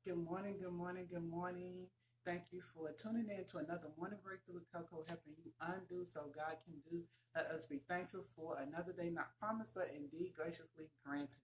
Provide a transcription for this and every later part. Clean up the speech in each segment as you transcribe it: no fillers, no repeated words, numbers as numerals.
Good morning, good morning, good morning. Thank you for tuning in to another Morning Breakthrough with Coco, helping you undo so God can do. Let us be thankful for another day not promised, but indeed graciously granted.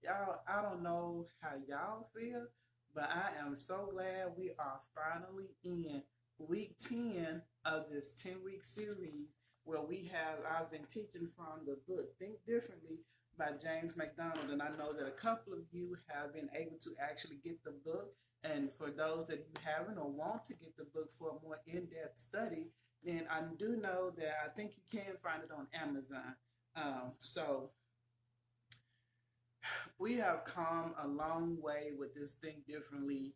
Y'all, I don't know how y'all feel, but I am so glad we are finally in week 10 of this 10-week series where I've been teaching from the book Think Differently by James MacDonald. And I know that a couple of you have been able to actually get the book. And for those that you haven't or want to get the book for a more in depth study, then I do know that I think you can find it on Amazon. So we have come a long way with this Think Differently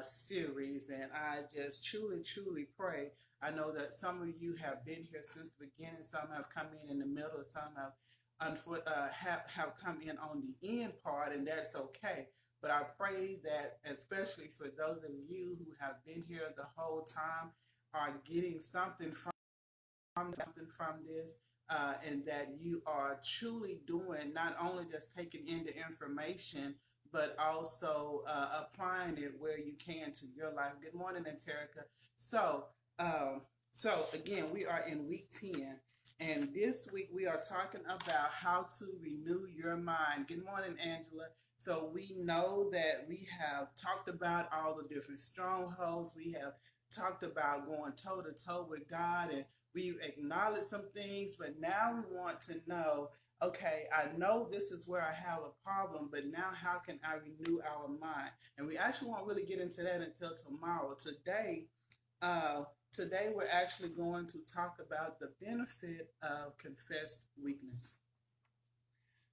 series, and I just truly, truly pray. I know that some of you have been here since the beginning, some have come in the middle, some have come in on the end part, and that's okay. But I pray that, especially for those of you who have been here the whole time, are getting something from this, and that you are truly doing not only just taking in the information, but also applying it where you can to your life. Good morning, Anterica. So, um, so again, we are in week 10. And this week we are talking about how to renew your mind. Good morning, Angela. So we know that we have talked about all the different strongholds. We have talked about going toe to toe with God, and we've acknowledged some things, but now we want to know, okay, I know this is where I have a problem, but now how can I renew our mind? And we actually won't really get into that until tomorrow. Uh, Today we're actually going to talk about the benefit of confessed weakness.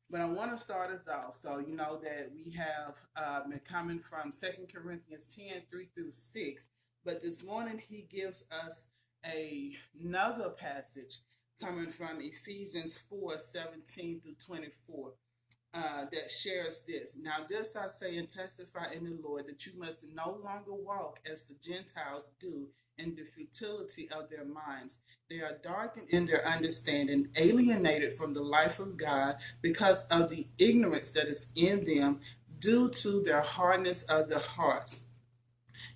But I want to start us off. So, you know that we have been coming from 2 Corinthians 10 3 through 6. But this morning, he gives us another passage coming from Ephesians 4:17 through 24, that shares this. Now, this I say and testify in the Lord, that you must no longer walk as the Gentiles do in the futility of their minds. They are darkened in their understanding, alienated from the life of God because of the ignorance that is in them due to their hardness of the heart.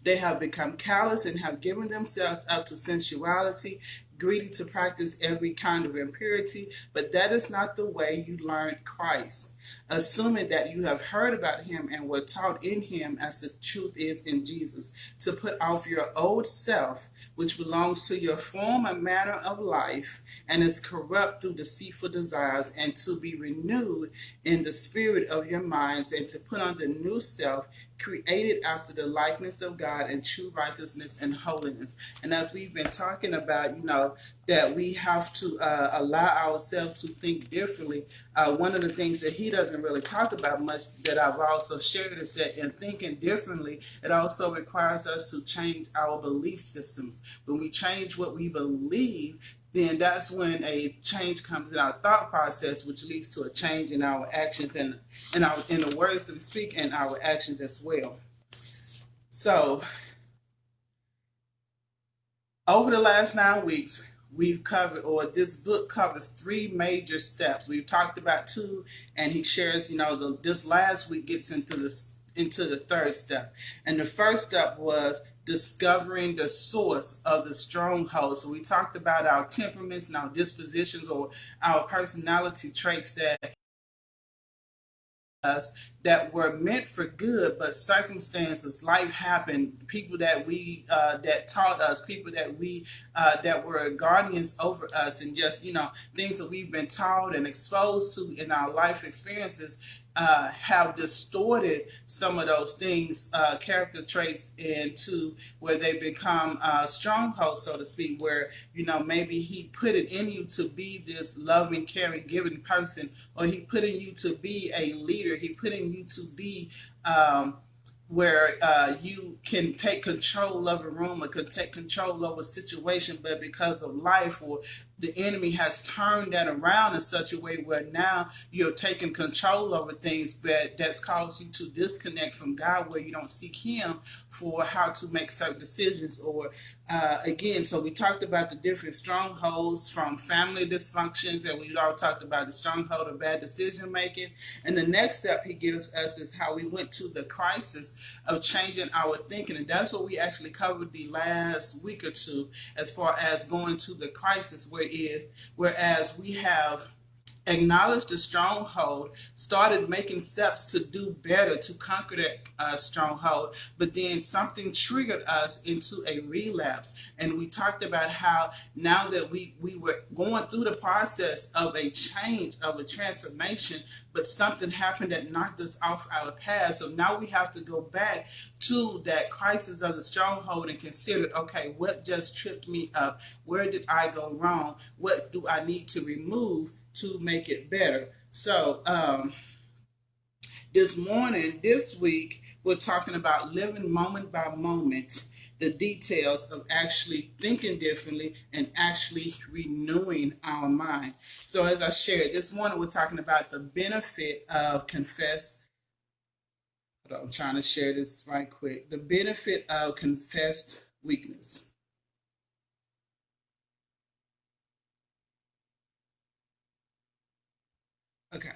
They have become callous and have given themselves up to sensuality, greedy to practice every kind of impurity, but that is not the way you learned Christ, assuming that you have heard about him and were taught in him as the truth is in Jesus, to put off your old self, which belongs to your former manner of life and is corrupt through deceitful desires, and to be renewed in the spirit of your minds, and to put on the new self, created after the likeness of God in true righteousness and holiness. And as we've been talking about, that we have to allow ourselves to think differently. One of the things that he doesn't really talk about much that I've also shared is that in thinking differently, it also requires us to change our belief systems. When we change what we believe, then that's when a change comes in our thought process, which leads to a change in our actions and in the words that we speak and our actions as well. So, over the last 9 weeks, we've covered, or this book covers, three major steps. We've talked about two, and he shares, this last week gets into the third step. And the first step was discovering the source of the stronghold. So we talked about our temperaments and our dispositions, or our personality traits that were meant for good, but circumstances, life happened, people that taught us, people that were guardians over us, and just things that we've been taught and exposed to in our life experiences have distorted some of those things, character traits, into where they become strongholds, so to speak, where maybe he put it in you to be this loving, caring, giving person, or he put in you to be a leader, he put in you to be where you can take control of a room or could take control of a situation, but because of life or the enemy has turned that around in such a way where now you're taking control over things, but that's caused you to disconnect from God, where you don't seek Him for how to make certain decisions. Or again, so we talked about the different strongholds from family dysfunctions, and we all talked about the stronghold of bad decision making. And the next step He gives us is how we went to the crisis of changing our thinking, and that's what we actually covered the last week or two, as far as going to the crisis, whereas we have acknowledged the stronghold, started making steps to do better to conquer that stronghold, but then something triggered us into a relapse. And we talked about how now that we were going through the process of a change, of a transformation, but something happened that knocked us off our path. So now we have to go back to that crisis of the stronghold and consider, okay, what just tripped me up? Where did I go wrong? What do I need to remove to make it better? So this week, we're talking about living moment by moment, the details of actually thinking differently and actually renewing our mind. So as I shared this morning, we're talking about the benefit of confessed. I'm trying to share this right quick. The benefit of confessed weakness. Okay,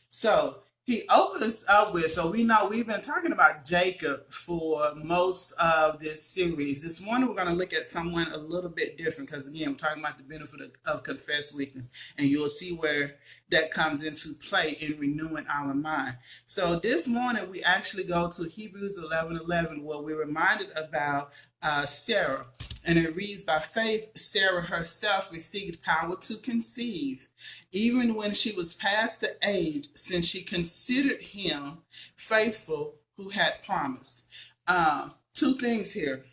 so he opens up with, so we know we've been talking about Jacob for most of this series. This morning we're going to look at someone a little bit different, because again, we're talking about the benefit of confessed weakness, and you'll see where that comes into play in renewing our mind. So this morning we actually go to Hebrews 11:11, where we're reminded about Sarah. And it reads, by faith, Sarah herself received power to conceive, even when she was past the age, since she considered him faithful who had promised. Two things here.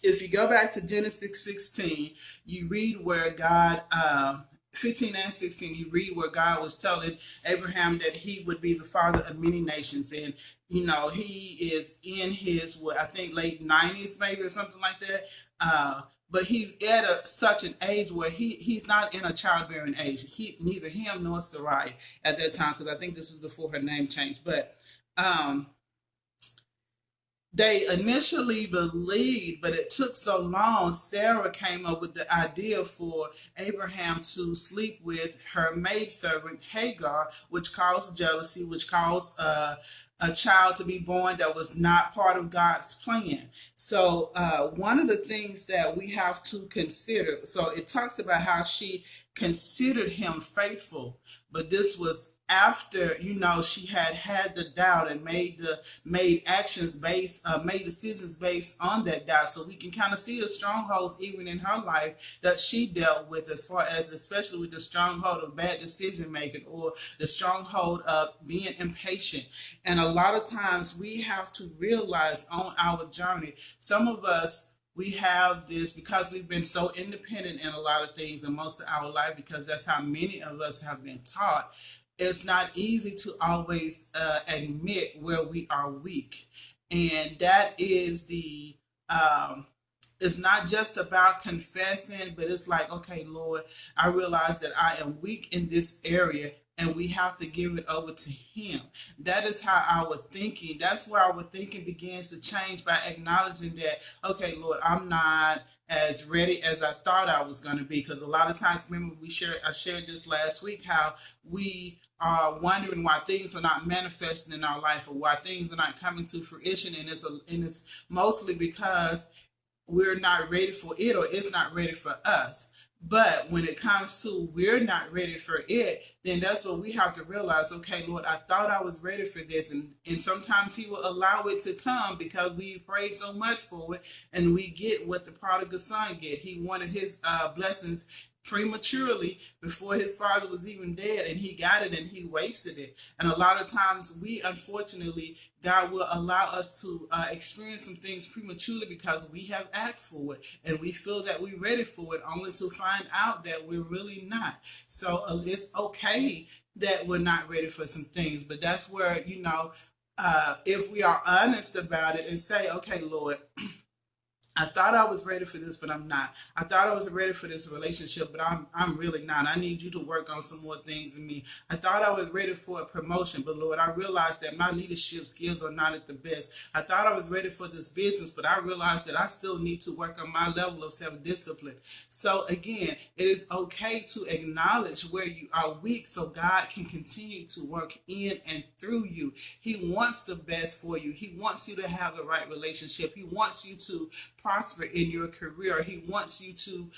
If you go back to Genesis 16, you read where God, 15 and 16, you read where God was telling Abraham that he would be the father of many nations. And, you know, he is in his, I think, late 90s maybe, or something like that. But he's at such an age where he's not in a childbearing age. Neither him nor Sarai at that time, because I think this is before her name changed. But they initially believed, but it took so long. Sarah came up with the idea for Abraham to sleep with her maidservant Hagar, which caused jealousy, which caused a child to be born that was not part of God's plan. So one of the things that we have to consider, so it talks about how she considered him faithful, but this was after, you know, she had the doubt and made decisions based on that doubt. So we can kind of see the strongholds even in her life that she dealt with, as far as especially with the stronghold of bad decision making, or the stronghold of being impatient. And a lot of times we have to realize on our journey, some of us, we have this because we've been so independent in a lot of things in most of our life, because that's how many of us have been taught. It's not easy to always admit where we are weak. And that is it's not just about confessing, but it's like, okay, Lord, I realize that I am weak in this area, and we have to give it over to him. That is how that's where our thinking begins to change, by acknowledging that, okay, Lord, I'm not as ready as I thought I was going to be. Because a lot of times, remember, I shared this last week, how we are wondering why things are not manifesting in our life, or why things are not coming to fruition. And it's mostly because we're not ready for it, or it's not ready for us. But when it comes to we're not ready for it, then that's what we have to realize. Okay, Lord, I thought I was ready for this. And sometimes he will allow it to come because we prayed so much for it, and we get what the prodigal son get. He wanted his blessings prematurely before his father was even dead, and he got it and he wasted it. And a lot of times unfortunately, God will allow us to experience some things prematurely because we have asked for it, and we feel that we're ready for it, only to find out that we're really not. So it's okay that we're not ready for some things, but that's where, if we are honest about it and say, okay, Lord, I thought I was ready for this, but I'm not. I thought I was ready for this relationship, but I'm really not. I need you to work on some more things in me. I thought I was ready for a promotion, but Lord, I realized that my leadership skills are not at the best. I thought I was ready for this business, but I realized that I still need to work on my level of self-discipline. So again, it is okay to acknowledge where you are weak so God can continue to work in and through you. He wants the best for you. He wants you to have the right relationship. He wants you to prosper in your career. He wants you to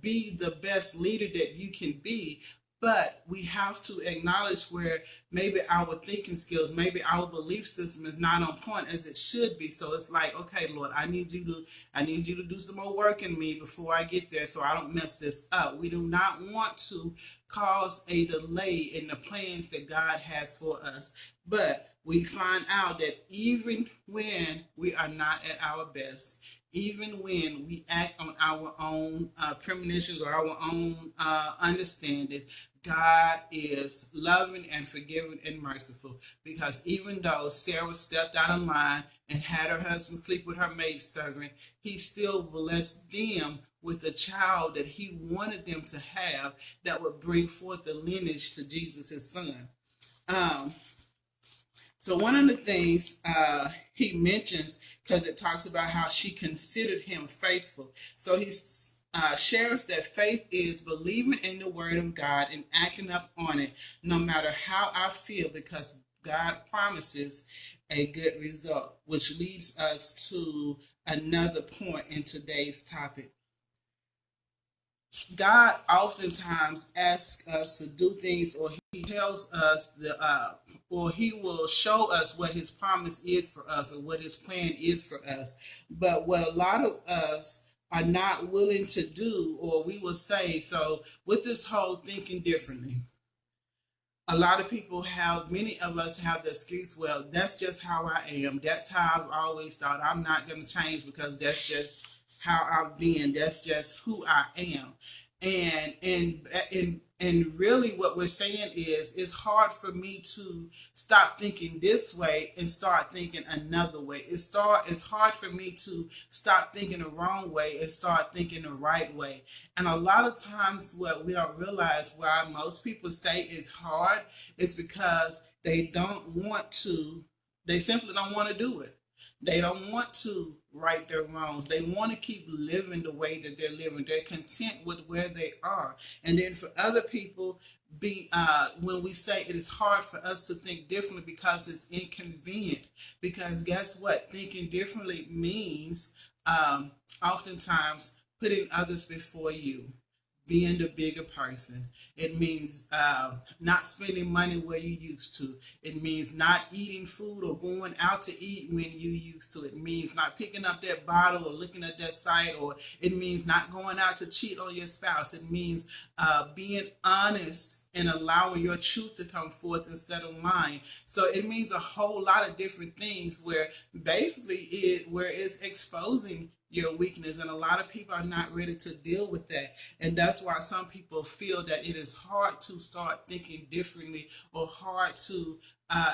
be the best leader that you can be. But we have to acknowledge where maybe our thinking skills, maybe our belief system is not on point as it should be. So it's like, okay, Lord, I need you to do some more work in me before I get there so I don't mess this up. We do not want to cause a delay in the plans that God has for us. But we find out that even when we are not at our best, even when we act on our own premonitions or our own understanding, God is loving and forgiving and merciful. Because even though Sarah stepped out of line and had her husband sleep with her maidservant, he still blessed them with a child that he wanted them to have that would bring forth the lineage to Jesus, his son. So one of the things he mentions, because it talks about how she considered him faithful. So he shares that faith is believing in the word of God and acting up on it, no matter how I feel, because God promises a good result, which leads us to another point in today's topic. God oftentimes asks us to do things, or he tells us or he will show us what his promise is for us or what his plan is for us. But what a lot of us are not willing to do, or we will say, so with this whole thinking differently, a lot of people many of us have the excuse, well, that's just how I am. That's how I've always thought. I'm not going to change because that's just how I've been. That's just who I am. And really what we're saying is it's hard for me to stop thinking this way and start thinking another way. It's hard for me to stop thinking the wrong way and start thinking the right way. And a lot of times what we don't realize why most people say it's hard is because they simply don't want to do it. They don't want to right their wrongs. They want to keep living the way that they're living. They're content with where they are. And then for other people, when we say it is hard for us to think differently because it's inconvenient. Because guess what? Thinking differently means oftentimes putting others before you, being the bigger person. It means not spending money where you used to. It means not eating food or going out to eat when you used to. It means not picking up that bottle or looking at that site, or it means not going out to cheat on your spouse. It means being honest and allowing your truth to come forth instead of lying. So it means a whole lot of different things where basically it's exposing your weakness, and a lot of people are not ready to deal with that. And that's why some people feel that it is hard to start thinking differently, or hard to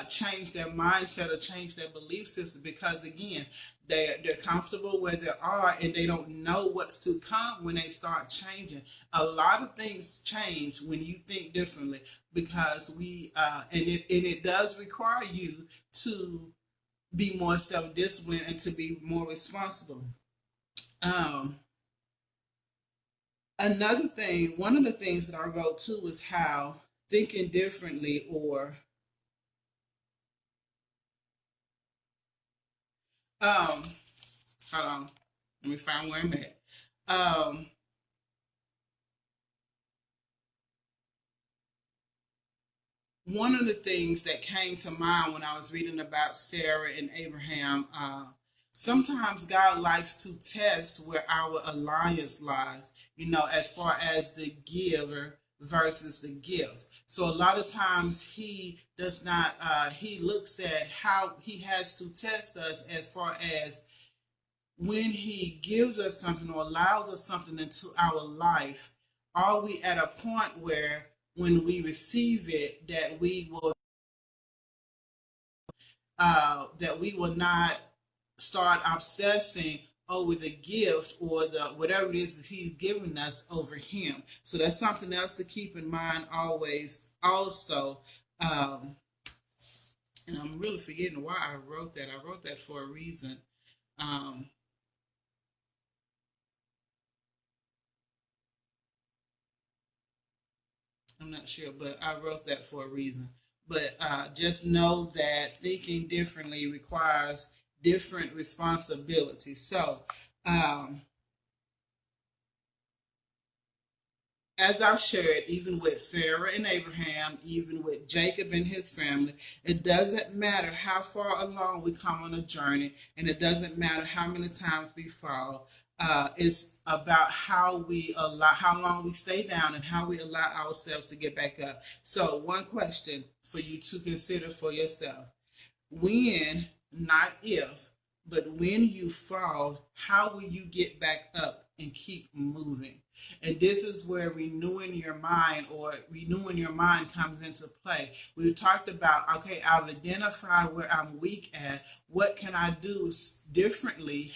change their mindset or change their belief system, because again, they're comfortable where they are and they don't know what's to come when they start changing. A lot of things change when you think differently, because it does require you to be more self-disciplined and to be more responsible. Another thing, one of the things that I wrote too is how thinking differently, or hold on, let me find where I'm at. One of the things that came to mind when I was reading about Sarah and Abraham, sometimes God likes to test where our alliance lies, as far as the giver versus the gift. So a lot of times he does not, he looks at how he has to test us as far as when he gives us something or allows us something into our life, are we at a point where when we receive it that we will not start obsessing over the gift or the whatever it is that he's given us over him. So that's something else to keep in mind always. Also, and I'm really forgetting why I wrote that. I wrote that for a reason. Um, I'm not sure, but I wrote that for a reason. But just know that thinking differently requires different responsibilities. So, um, as I've shared, even with Sarah and Abraham, even with Jacob and his family, it doesn't matter how far along we come on a journey, and it doesn't matter how many times we fall. It's about how long we stay down, and how we allow ourselves to get back up. So, one question for you to consider for yourself: when, not if, but when you fall, how will you get back up and keep moving? And this is where renewing your mind comes into play. We talked about, okay, I've identified where I'm weak at. What can I do differently?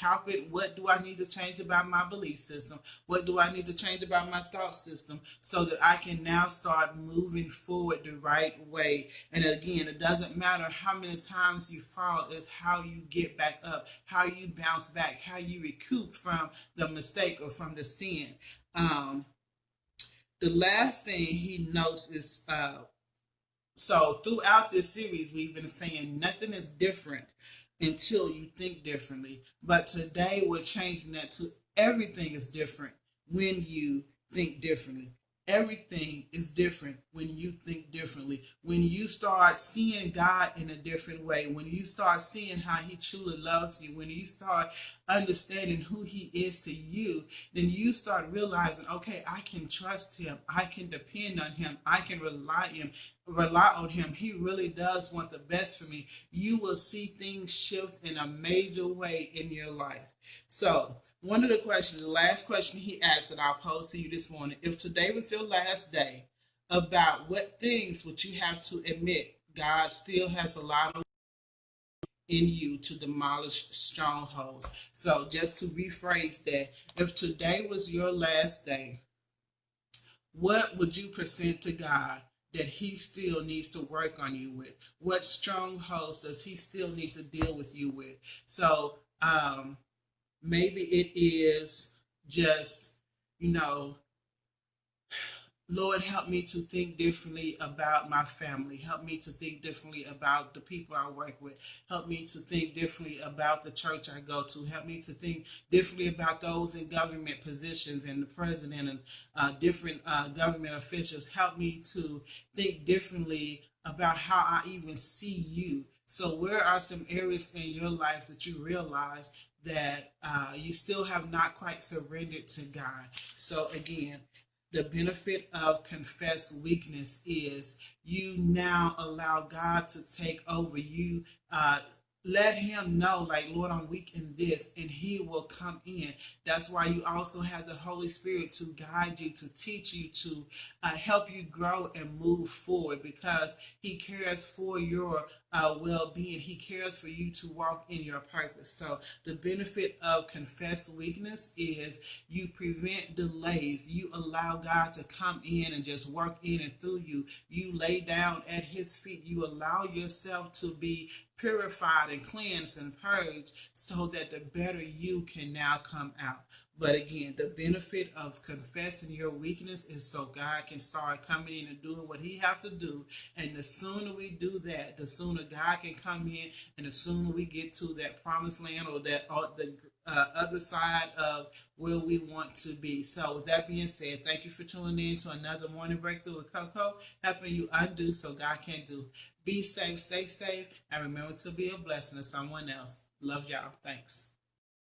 What do I need to change about my belief system? What do I need to change about my thought system so that I can now start moving forward the right way? And again, it doesn't matter how many times you fall, it's how you get back up, how you bounce back, how you recoup from the mistake or from the sin. Um, the last thing he notes is so throughout this series, we've been saying nothing is different until you think differently. But today, we're changing that to everything is different when you think differently. Everything is different when you think differently. When you start seeing God in a different way, when you start seeing how he truly loves you, when you start understanding who he is to you, then you start realizing, okay, I can trust him. I can depend on him. I can rely on him. He really does want the best for me. You will see things shift in a major way in your life. So, one of the last question he asked that I'll pose to you this morning: if today was your last day, about what things would you have to admit God still has a lot of in you to demolish strongholds? So, just to rephrase that, if today was your last day, what would you present to God that he still needs to work on you with? What strongholds does he still need to deal with you with? So, maybe it is just, you know, Lord, help me to think differently about my family. Help me to think differently about the people I work with. Help me to think differently about the church I go to. Help me to think differently about those in government positions and the president and different government officials. Help me to think differently about how I even see you. So where are some areas in your life that you realize that you still have not quite surrendered to God? So again, the benefit of confessed weakness is you now allow God to take over you. Let him know, like, Lord, I'm weak in this, and he will come in. That's why you also have the Holy Spirit to guide you, to teach you, to help you grow and move forward, because he cares for your well-being. He cares for you to walk in your purpose. So the benefit of confessed weakness is you prevent delays. You allow God to come in and just work in and through you. You lay down at his feet. You allow yourself to be purified and cleansed and purged so that the better you can now come out. But again, the benefit of confessing your weakness is so God can start coming in and doing what he has to do. And the sooner we do that, the sooner God can come in, and the sooner we get to that promised land, or the other side of where we want to be. So with that being said, thank you for tuning in to another Morning Breakthrough with Coco, helping you undo so God can do. Be safe, stay safe, and remember to be a blessing to someone else. Love y'all. Thanks.